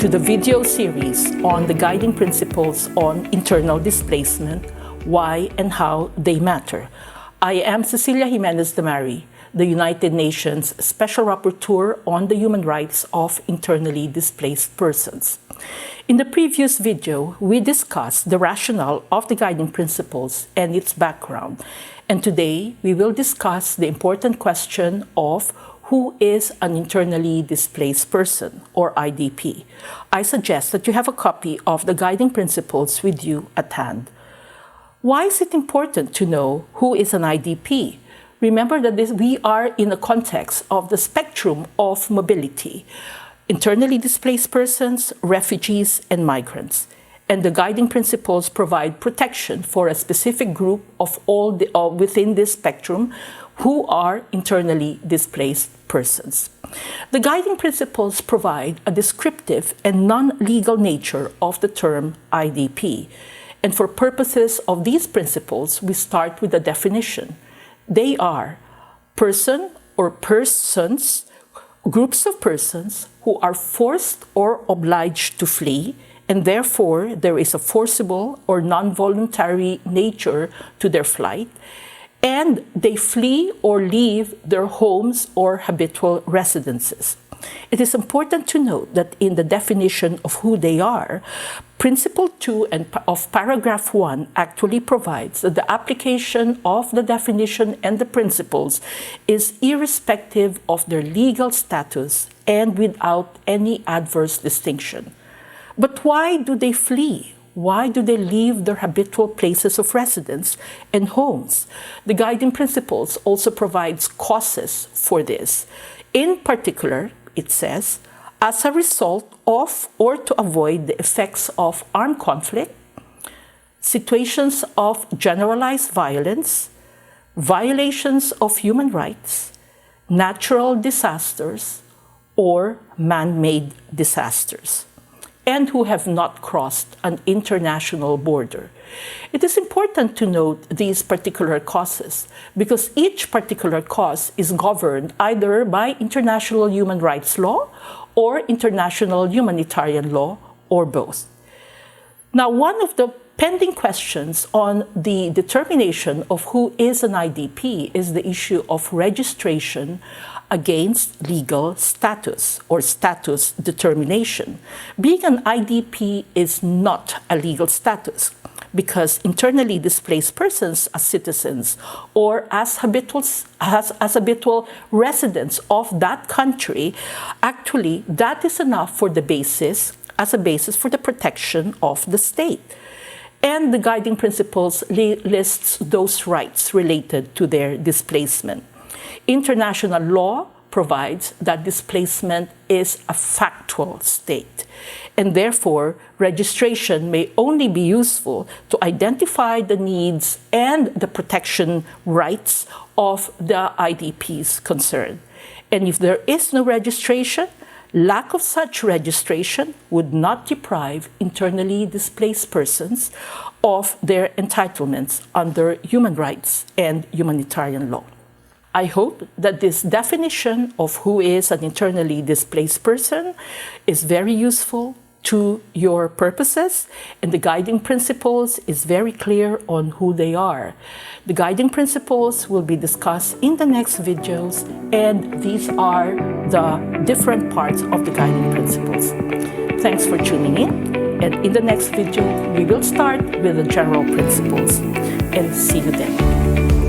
to the video series on the guiding principles on internal displacement, why and how they matter. I am Cecilia Jimenez-Damary, the United Nations Special Rapporteur on the human rights of internally displaced persons. In the previous video, we discussed the rationale of the guiding principles and its background. And today, we will discuss the important question of who is an internally displaced person, or IDP. I suggest that you have a copy of the guiding principles with you at hand. Why is it important to know who is an IDP? Remember that we are in the context of the spectrum of mobility: internally displaced persons, refugees, and migrants. And the guiding principles provide protection for a specific group of all within this spectrum who are internally displaced persons. The guiding principles provide a descriptive and non-legal nature of the term IDP. And for purposes of these principles, we start with a definition. They are person or persons, groups of persons who are forced or obliged to flee, and therefore there is a forcible or non-voluntary nature to their flight, and they flee or leave their homes or habitual residences. It is important to note that in the definition of who they are, Principle 2 of Paragraph 1 actually provides that the application of the definition and the principles is irrespective of their legal status and without any adverse distinction. But why do they flee? Why do they leave their habitual places of residence and homes? The guiding principles also provides causes for this. In particular, it says, as a result of or to avoid the effects of armed conflict, situations of generalized violence, violations of human rights, natural disasters, or man-made disasters, and who have not crossed an international border. It is important to note these particular causes because each particular cause is governed either by international human rights law or international humanitarian law, or both. Now, one of the pending questions on the determination of who is an IDP is the issue of registration against legal status or status determination. Being an IDP is not a legal status because internally displaced persons as citizens or as habitual residents of that country, actually that is enough for the basis, as a basis for the protection of the state. And the guiding principles lists those rights related to their displacement. International law provides that displacement is a factual state, and therefore registration may only be useful to identify the needs and the protection rights of the IDPs concerned. And if there is no registration, lack of such registration would not deprive internally displaced persons of their entitlements under human rights and humanitarian law. I hope that this definition of who is an internally displaced person is very useful to your purposes, and the guiding principles is very clear on who they are. The guiding principles will be discussed in the next videos, and these are the different parts of the guiding principles. Thanks for tuning in, and in the next video, we will start with the general principles. And see you then.